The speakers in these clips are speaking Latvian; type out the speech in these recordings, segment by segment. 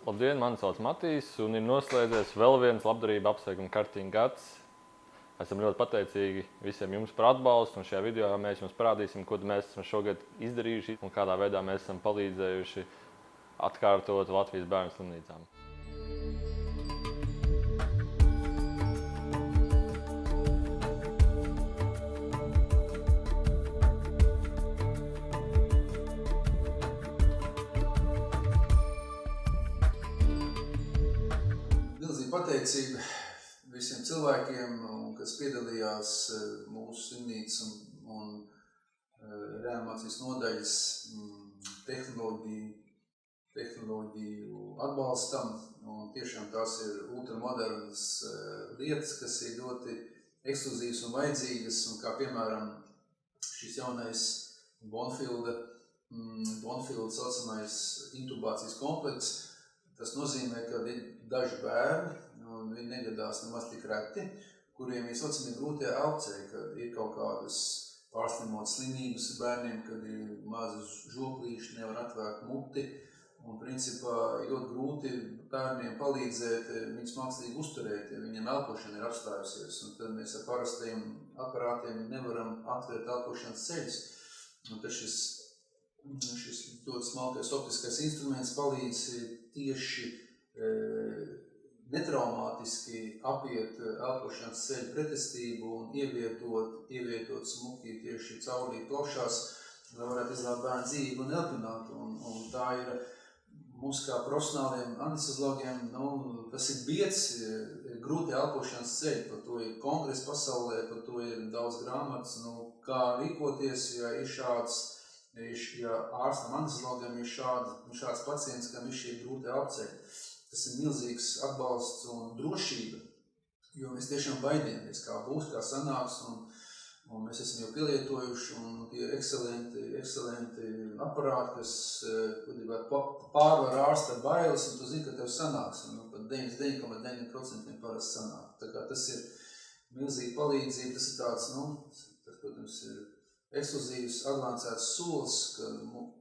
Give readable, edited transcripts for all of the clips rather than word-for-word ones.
Labdien, mani sauc Matīs, un ir noslēdzies vēl viens labdarība apsveikuma kartiņu gads. Esam ļoti pateicīgi visiem jums par atbalstu, un šajā video mēs jums parādīsim, ko mēs esam šogad izdarījuši un kādā veidā mēs esam palīdzējuši atkārtot Latvijas bērnu slimnīcām. Pateicība visiem cilvēkiem, kas piedalījās mūsu slimnīcas un reanimācijas nodaļas tehnoloģiju atbalstam. Un tiešām tās ir ultramodernas lietas, kas ir ļoti ekskluzīvas un vajadzīgas. Un kā piemēram šis jaunais Bonfielda saucamais intubācijas komplekss. Tas nozīmē, ka ir daži bērni, un viņi negadās nemaz tik reti, kuriem ir saucamie grūtie elpceļi, kad ir kaut kādas pārslimotas slimības bērniem, kad ir mazas žoplīši, nevar atvērt muti, un principā ļoti grūti bērniem palīdzēt viņus mākslīgi uzturēt, ja viņiem elpošana ir apstājusies, un tad mēs ar parastajiem aparātiem nevaram atvērt elpošanas ceļus. Un tad šis ļoti smalkais optiskais instruments palīdz tieši netraumātiski apiet elpošanas ceļu pretestību un ievietot smuki tieši caurlīti plaušās, lai varētu izglābt bērnu dzīvību un elpināt. Un tā ir mums kā profesionāliem anesteziologiem, tas ir biedz grūti elpošanas ceļi, par to ir kongress pasaulē, par to ir daudz grāmatas, kā rīkoties, ja ir šāds. Ja ārstam anesteziologam ir šāds pacients, kam ir šie grūti elpceļi. Tas ir milzīgs atbalsts un drošība, jo mēs tiešām baidāmies, kā būs, kā sanāks, un mēs esam jau pielietojuši, un tie ir ekscelenti aparāti, kas pārvar ārsta bailes, un tu zini, ka tev sanāks, un pat 99,9% parasti sanāk. Tā kā tas ir milzīga palīdzība, tas ir tāds, tas, protams, ir ekskluzīvs, advancēts solis, ka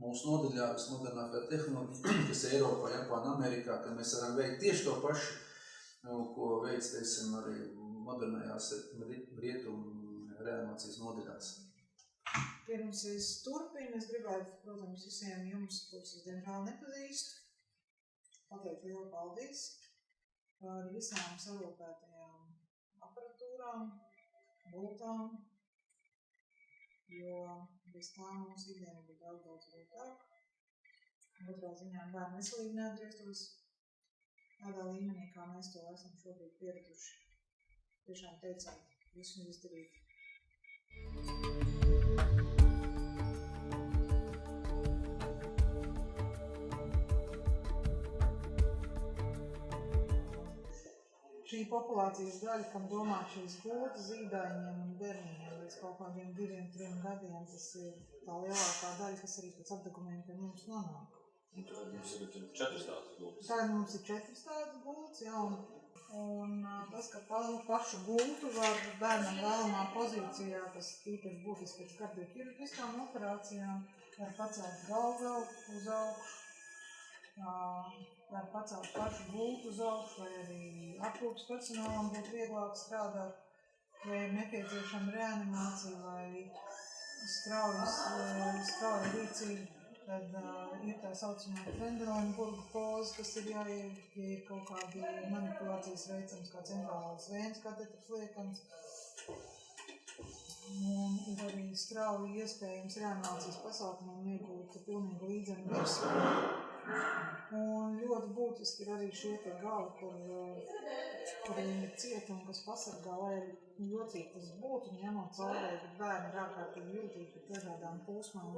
mūsu nodaļā vismodernākā tehnoloģija, kas ir Eiropā, Japāna, Amerikā, ka mēs varam veikt tieši to pašu, ko veic, teiksim, arī modernajās rietumu reanimācijas nodaļās. Pirms es turpinu, es gribētu, protams, visiem jums, kurus es diemžēl nepazīstu, pateikt lielu paldies par visām sarūpētajām aparatūrām, gultām, jo bez tā mums ikdiena būtu daudz grūtāk. Otrā ziņā bērnu veselība neatgrieztos tādā līmenī, kā mēs to esam šobrīd pieraduši. Tiešām teicām, visu izdarīt. Šī populācijas daļa, kam domā šīs gultas zīdaiņiem un bērniņiem līdz kaut kādiem 2-3 gadiem, tas ir tā lielākā daļa, kas arī pēc apdegumiem pie mums nonāk. Un tad mums ir 4 stāstu gultas. Tā mums ir 4 stāstu gultas, jā, un tas, ka pašu gultu var bērnam vēlamā pozīcijā, kas tīpaši būtiski pēc kardioķirurģiskām operācijām, var pacelt galvu uz augšu, var pacelt pašu gultu uz augšu, vai arī aprūpes personālam būtu vieglāk strādāt, vai ir nepieciešama reanimācija, vai strauja rīcība, tad ir tā saucamā Trendelenburga poza, kas ir jāiet, ja ir kaut kādi manipulācijas veicams, kā centrālās vējas katetrs liekams. Un ir arī strauji iespējams reanimācijas pasākumam iegūt pilnīgi līdzenu virsmu. Un ļoti būtiski ir arī šie te gali, kur ir cietumi, kas pasargā, lai jocīgi tas būtu, un ņemot caurē, ka bērni ir ārkārtīgi jūtīgi pret dažādām pūsmām un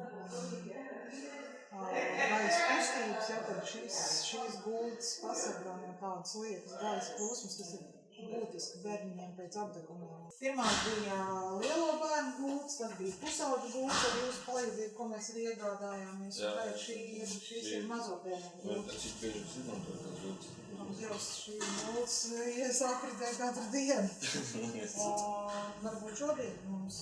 gaisa kustības, tad šīs gultas pasargā no tādas lietas gaisa pūsmas, kas ir būtiski bērniņiem pēc apdegumiem. Pirmā bija lielo bērnu gultas, tad bija pusauģu gultas ar jūsu palīdzību, ko mēs arī iegādājāmies. Un tagad šīs ir mazo bērnu gultas. Cik bieži jūs izmantojat tās gultas? Dievs, šī gultas iesākritē katru dienu. Varbūt šodien mums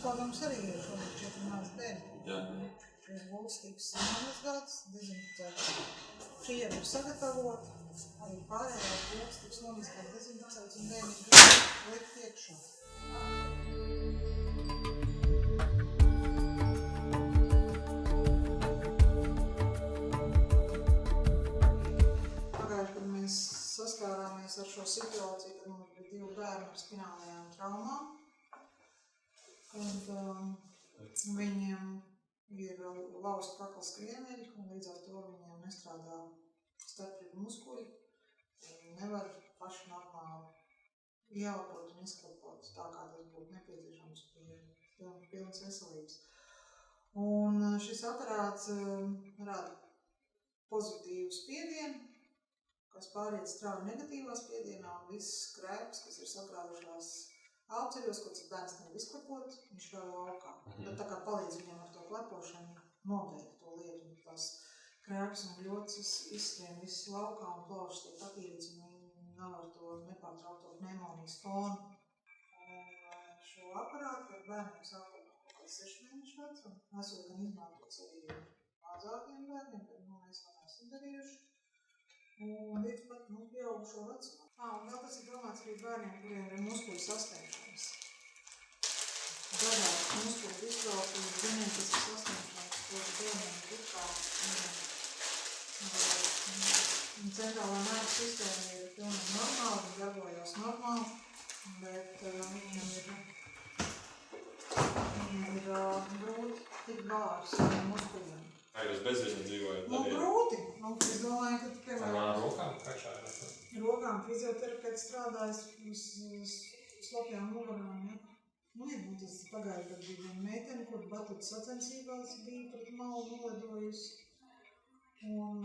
kādams arī ir šodien 4 mājas bērni. Jā. Šīs gultas tiks samazgātas, dezinficētas šiena ir sagatavota, arī pārējās bloks tiks nomazgāt dezinficēts un bērniem likt iekšā. Pagājuši, kad mēs saskārāmies ar šo situāciju, kad mums bija 2 bērni ar spinālajām traumām, kad viņiem ir lausta kakla skrieneļi, un līdz ar to viņiem nestrādā starpību muskuļi. Viņi nevar paši normāli ieelpot un izkalpot tā, kā tas būtu nepieciešams pie pilnas veselības. Un šis aparāts rada pozitīvu spiedienu, kas pāriet strauji negatīvā spiedienā, un viss krēps, kas ir sakrājušās alceļos, ko cik bērns nevar izklepot, viņš vēl laukā. Bet tā kā palīdz viņam ar to klepošanu nobeigt to lietu, un tās krēps un ļocis izskrien viss laukā un plaušas tiek attīrīts, un viņi nav ar to nepārtraukto pneimonijas fonu. Un šo aparātu ar bērniem sākot no kaut kāds 6 mēnešu vecuma, esot gan izmantots arī mazākiem bērniem, bet mēs to neesam darījuši. Un līdz pat pieaugušo vecumu. Un vēl tas ir domāts arī bērniem, kuriem ir muskuļu sasniegšanas. Dažādas muskuļu distrofijas, ģenētiskas sasniegšanas, ko bērniem ir kā centrālā nervu sistēma ir pilnīgi normāla, viņi darbojās normāli, bet viņam ir grūti tikt galā ar saviem muskuļiem. Vai jūs bez viņa dzīvojat? Grūti. Es domāju, ka, piemēram, rokām priekšā ir rokām fizioterapeits strādājas uz slapjām mugurām, ja? Tas pagāja, kad bija viena meitene, kur batuta sacensībās bija pret malu noledojusi. Un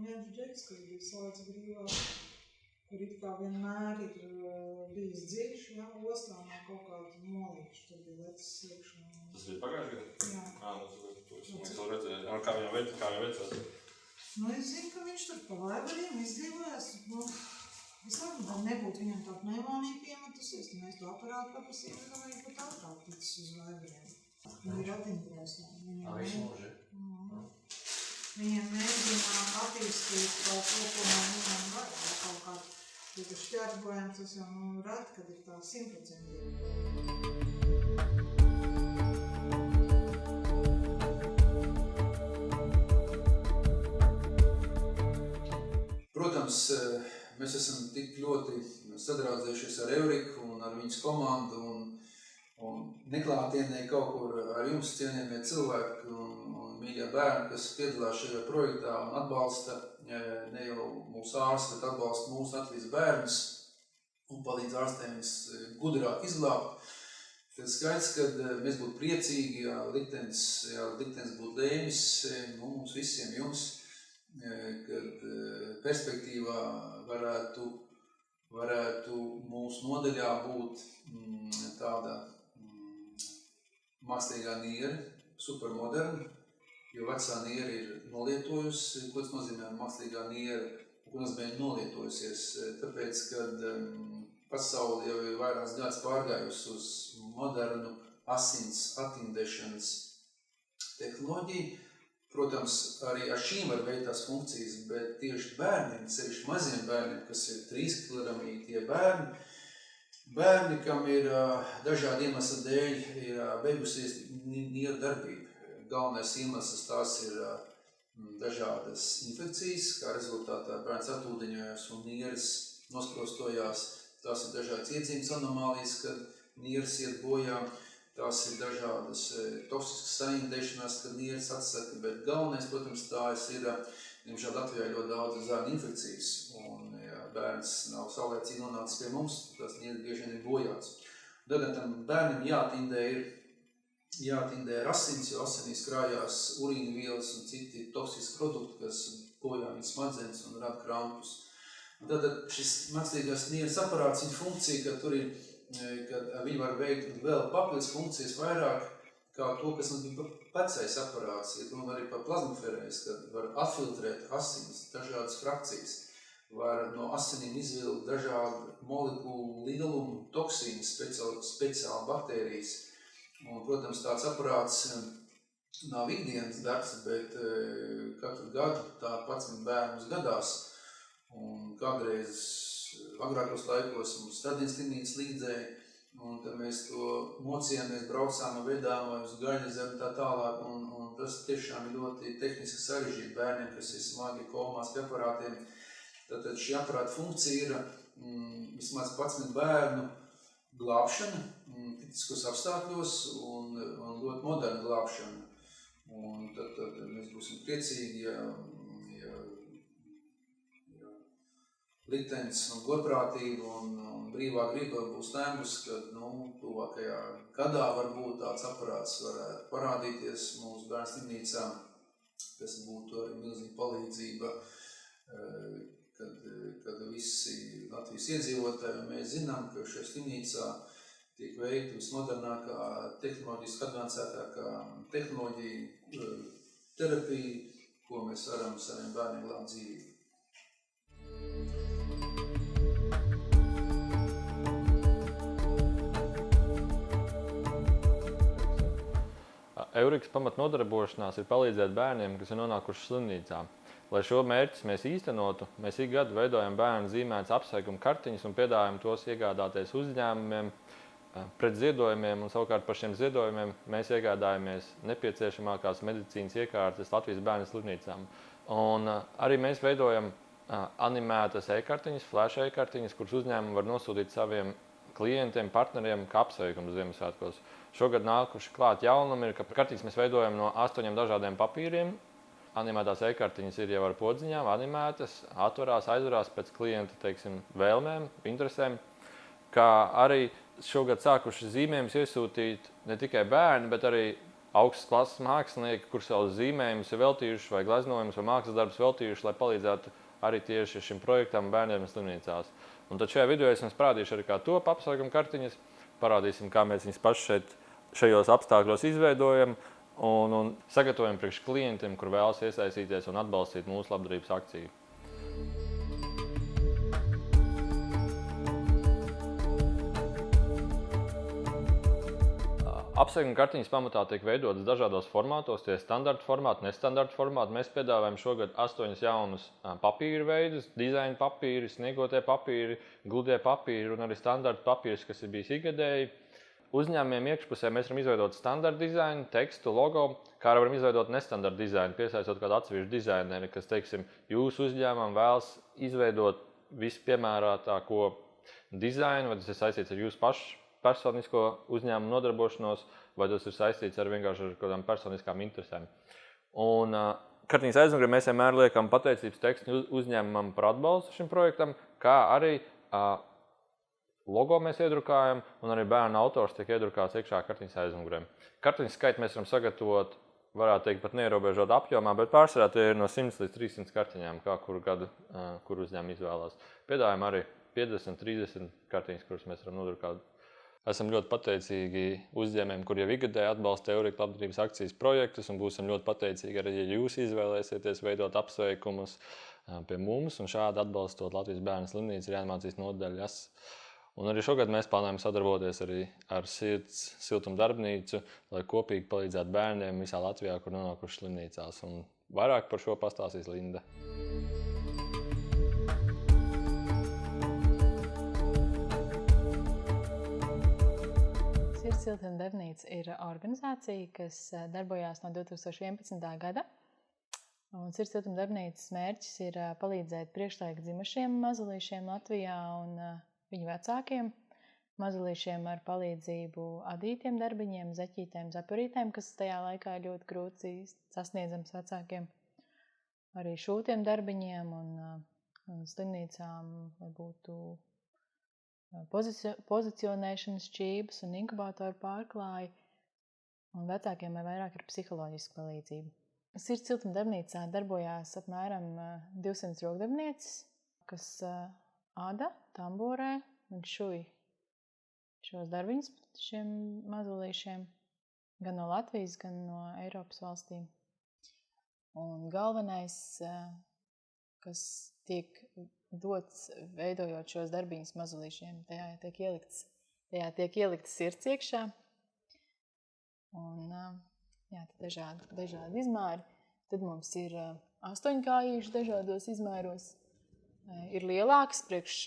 viens džeks, kas bija salēts brīvā, kur it kā vienmēr ir bijis dziļš, ja, ostā no kaut kāda molīša, tur bija lecis iekšā. Tas bija pagājuši gadu? Jā. Es vēl redzēju, kā viņam veicās? Es zinu, ka viņš tur pa vaivariem izdzīvojās. Es labi, nebūtu viņam tā pneimonija piemetusies, tad mēs to aparātu paprasījām, ka viņš būtu ātrāk ticis uz vaivariem. Viņi ir ratiņkrēslā. Viņiem mēģina attīstīt kaut ko no viņam var, vai kaut kādu, ja tas šķērsbojams, tas jau reti, kad ir tā 100%. Protams, mēs esam tik ļoti sadraudzējušies ar Euriku un ar viņas komandu un neklātienē kaut kur ar jums cienījamie cilvēki un mīļie bērni, kas piedalās šajā projektā un atbalsta ne jau mūsu ārsti, bet atbalsta mūsu Latvijas bērnus un palīdz ārstiem gudrāk izglābt. Tad skaidrs, kad mēs būtu priecīgi, ja liktenis būtu lēmis mums visiem jums, kad perspektīvā varētu mūsu nodaļā būt tāda mākslīgā niere, supermoderna, jo vecā niere ir nolietojusi. Ko tas nozīmē mākslīgā niere? Ko nozīmē nolietojusies? Tāpēc, kad pasaule jau ir vairākas gadus pārgājusi uz modernu asins atindēšanas tehnoloģiju, protams, arī ar šīm var veikt tās funkcijas, bet tieši bērniem, sevišķi maziem bērniem, kas ir 3 kilogramī tie bērni, kam ir dažādi iemesli dēļ, ir beigusies nieru darbība. Galvenais iemesls tās ir dažādas infekcijas, kā rezultātā bērns atūdeņojās un nieres nosprostojās. Tās ir dažādas iedzīmes anomālijas, kad nieres iet bojā. Tās ir dažādas toksiskas saindēšanās, kad nieres atsaka, bet galvenais, protams, tās ir, diemžēl Latvijā ļoti daudz zārnu infekcijas, un ja bērns nav saulēcīgi nonācis pie mums, tās nieres bieži vien ir bojāts. Tad tam bērnam jātindē ar asins, jo asinīs krājās urīna vielas un citi toksiski produkti, kas bojā viņa smadzenes un rada krampus. Un tad šis mākslīgās nieres aparāts, viņa funkcija, ka tur ir kad viņi var veikt vēl papildus funkcijas vairāk kā to, kas mums bija vecais aparāts. Ja runa arī par plazmaferēs, kad var atfiltrēt asinis, dažādas frakcijas, var no asinīm izvilkt dažādu molekulu lielumu, toksīnas, speciāli baktērijas. Un, protams, tāds aparāts nav ikdienas darbs, bet katru gadu tā 11 bērnus gadās. Un kādreiz agrākos laikos mums stadienas slimnīcas līdzēja, un tad mēs to mocījāmies, braucām un vedām uz Gaļazeru tā tālāk, un tas tiešām ir ļoti tehniski sarežģīti bērniem, kas ir smagi komās pie aparātiem. Tātad šī aparāta funkcija ir vismaz 11 bērnu glābšana, kritiskos apstākļos un ļoti moderna glābšana. Un tad mēs būsim priecīgi, ja liktenis un godprātība un brīvā griba būs tēmbus, kad tuvākajā gadā varbūt tāds aparāts varētu parādīties mūsu bērnu slimnīcā, kas būtu arī milzīga palīdzība, kad visi Latvijas iedzīvotāji, mēs zinām, ka šajā slimnīcā tiek veikta vismodernākā, tehnoloģiski advancētākā tehnoloģija, terapija, ko mēs varam saviem bērniem glābt dzīvību. Eurikas pamatnodarbošanās ir palīdzēt bērniem, kas ir nonākuši slimnīcā. Lai šo mērķus mēs īstenotu, mēs ik gadu veidojam bērnu zīmētas apsveikuma kartiņas un piedāvājam tos iegādāties uzņēmumiem pret ziedojumiem, un savukārt par šiem ziedojumiem mēs iegādājamies nepieciešamākās medicīnas iekārtas Latvijas bērnu slimnīcām. Un arī mēs veidojam animētas e-kartiņas, flash e-kartiņas, kuras uzņēmumi var nosūtīt saviem klientiem, partneriem, kā apsveikums Ziemassvētkos. Šogad nākuši klāt jaunumi ir, ka kartiņas mēs veidojam no 8 dažādiem papīriem. Animētās e-kartiņas ir jau ar podziņām, animētas, atvarās, aizvarās pēc klienta, teiksim, vēlmēm, interesēm, kā arī šogad sākuši zīmējumus iesūtīt ne tikai bērni, bet arī augstas klases mākslinieki, kur savus zīmējumus ir veltījuši vai gleznojumus vai mākslas darbus veltījuši, lai palīdzētu arī tieši šim projektam bērniem slimnīcās. Un tad šajā video es jums parādīšu arī kā top apsveikuma kartiņas, parādīsim, kā mēs viņas paši šajos apstākļos izveidojam un sagatavojam priekš klientiem, kur vēlas iesaistīties un atbalstīt mūsu labdarības akciju. Apsveikuma kartiņas pamatā tiek veidotas dažādos formātos, tie standarta formāti, nestandarta formāti. Mēs piedāvājam šogad 8 jaunus papīra veidus, dizaina papīri, sniegotie papīri, gludie papīri un arī standarta papīrs, kas ir bijis ikgadēji. Uzņēmumiem iekšpusē mēs varam izveidot standarta dizainu, tekstu, logo, kā arī varam izveidot nestandarta dizainu, piesaistot kādu atsevišķu dizaineri, kas, teiksim, jūsu uzņēmumam vēlas izveidot vispiemērātāko dizainu, vai tas ir saistīts ar jūsu pašu personisko uzņēmumu nodarbošanos, vai tas ir saistīts vienkārši ar kādām personiskām interesēm. Un kartiņas aizmugurē mēs vienmēr liekam pateicības tekstu uzņēmumam par atbalstu šim projektam, kā arī logo mēs iedrukājam, un arī bērnu autors tiek iedrukāts iekšā kartiņas aizmugurē. Kartiņas skaitu mēs varam sagatavot, varētu teikt, pat neierobežot apjomā, bet pārsvarā tie ir no 100 līdz 300 kartiņām, kā kuru gadu, kur uzņēmumi izvēlās. Piedāvājam arī 50, 30 kartiņas, kuras mēs varam nodrukāt. Esam ļoti pateicīgi uzņēmējiem, kur jau ikgadēji atbalsta Eurikas labdarības akcijas projektus, un būsim ļoti pateicīgi arī, ja jūs izvēlēsieties veidot apsveikumus pie mums, un šādi atbalstot Latvijas bērnu slimnīcas reanimācijas nodaļas. Un arī šogad mēs plānojam sadarboties arī ar Sirds siltuma darbnīcu, lai kopīgi palīdzētu bērniem visā Latvijā, kur nonākuši slimnīcās. Un vairāk par šo pastāstīs Linda. Sirds siltuma darbnīca ir organizācija, kas darbojās no 2011. gada. Un Sirds siltuma darbnīcas mērķis ir palīdzēt priekšlaika dzimušiem mazulīšiem Latvijā un viņu vecākiem, mazulīšiem ar palīdzību adītiem darbiņiem, zeķītēm, zapurītēm, kas tajā laikā ir ļoti grūti sasniedzams vecākiem, arī šūtiem darbiņiem un slimnīcām, lai būtu pozicionēšanas šķības un inkubatoru pārklāji, un vecākiem vai vairāk ir psiholoģiska palīdzība. Sirds siltuma darbnīcā darbojās apmēram 200 rokdarbnieces, kas āda, tamborē un šuj šos darbiņus šiem mazulīšiem, gan no Latvijas, gan no Eiropas valstīm. Un galvenais, kas tiek dots veidojot šos darbiņus mazulīšiem, tajā tiek ielikts sirds iekšā. Un, Jā, tad dažādi izmēri. Tad mums ir 8 kājīši dažādos izmēros. Ir lielāks priekš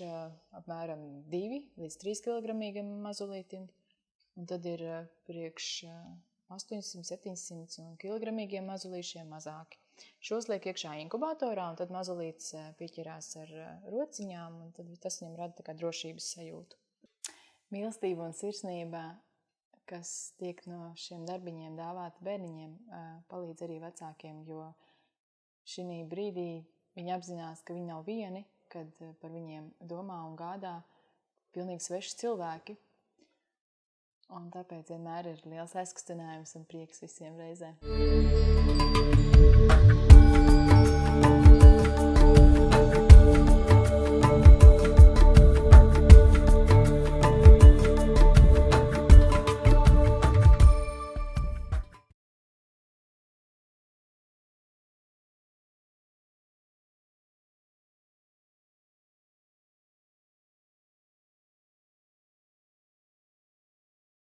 apmēram 2 līdz 3 kilogramīgam mazulītim. Un tad ir priekš 800, 700 un kilogramīgiem mazulīšiem mazāki. Šos liek iekšā inkubatorā, un tad mazulīts pieķerās ar rociņām, un tad tas viņam rada tā kā drošības sajūtu. Mīlestība un sirsnība, kas tiek no šiem darbiņiem dāvāti bērniņiem, palīdz arī vecākiem, jo šī brīdī viņi apzinās, ka viņi nav vieni, kad par viņiem domā un gādā pilnīgi sveši cilvēki. Un tāpēc vienmēr ir liels aizkustinājums un prieks visiem reizē.